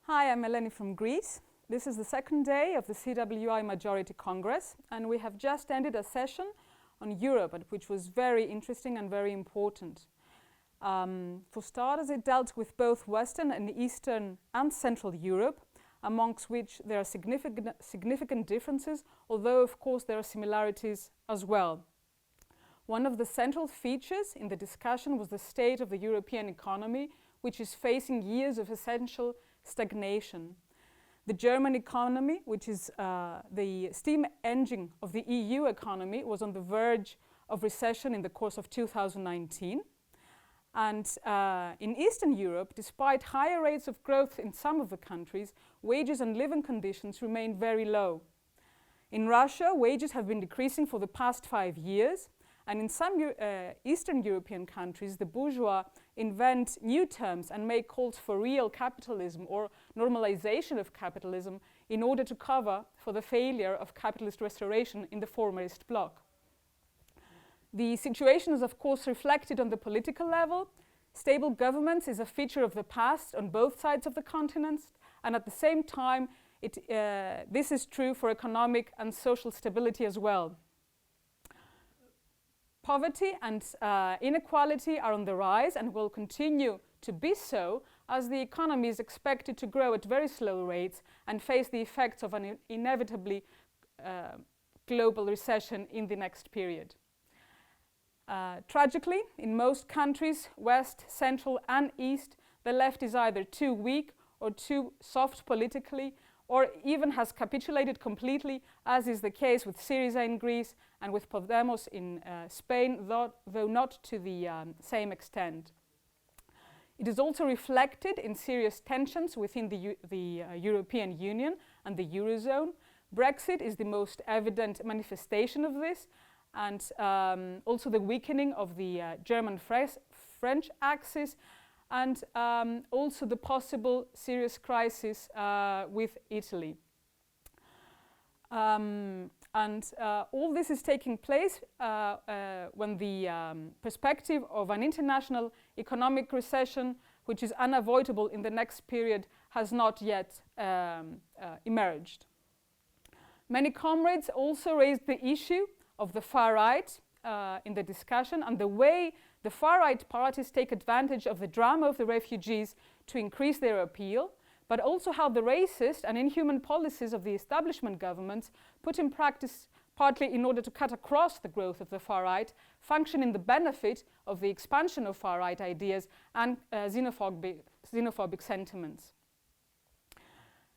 Hi, I'm Eleni from Greece. This is the second day of the CWI Majority Congress, and we have just ended a session on Europe, which was very interesting and very important. For starters, it dealt with both Western and Eastern and Central Europe, amongst which there are significant differences, although of course there are similarities as well. One of the central features in the discussion was the state of the European economy, which is facing years of essential stagnation. The German economy, which is the steam engine of the EU economy, was on the verge of recession in the course of 2019. And in Eastern Europe, despite higher rates of growth in some of the countries, wages and living conditions remain very low. In Russia, wages have been decreasing for the past 5 years, and in some Eastern European countries, the bourgeois invent new terms and make calls for real capitalism or normalization of capitalism in order to cover for the failure of capitalist restoration in the formerist bloc. The situation is of course reflected on the political level. Stable governments is a feature of the past on both sides of the continent, and at the same time this is true for economic and social stability as well. Poverty and inequality are on the rise and will continue to be so as the economy is expected to grow at very slow rates and face the effects of an inevitably global recession in the next period. Tragically, in most countries, West, Central and East, the left is either too weak or too soft politically, or even has capitulated completely, as is the case with Syriza in Greece and with Podemos in Spain, though not to the same extent. It is also reflected in serious tensions within the European Union and the Eurozone. Brexit is the most evident manifestation of this, and also the weakening of the German-French axis, and also the possible serious crisis with Italy. All this is taking place when the perspective of an international economic recession, which is unavoidable in the next period, has not yet emerged. Many comrades also raised the issue of the far right in the discussion and the way the far-right parties take advantage of the drama of the refugees to increase their appeal, but also how the racist and inhuman policies of the establishment governments, put in practice partly in order to cut across the growth of the far-right, function in the benefit of the expansion of far-right ideas and xenophobic sentiments.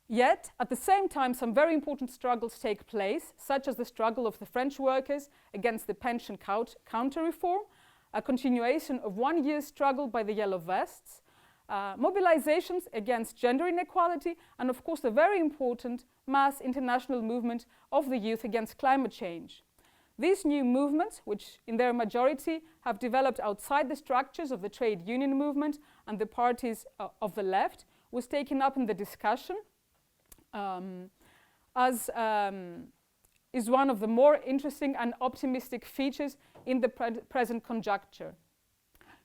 Yet, at the same time, some very important struggles take place, such as the struggle of the French workers against the pension counter-reform, a continuation of 1 year's struggle by the Yellow Vests, mobilizations against gender inequality, and of course the very important mass international movement of the youth against climate change. These new movements, which in their majority have developed outside the structures of the trade union movement and the parties of the left, was taken up in the discussion as is one of the more interesting and optimistic features in the present conjuncture.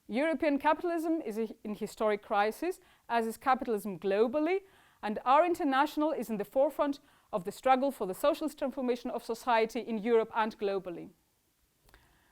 European capitalism is in historic crisis, as is capitalism globally, and our international is in the forefront of the struggle for the socialist transformation of society in Europe and globally.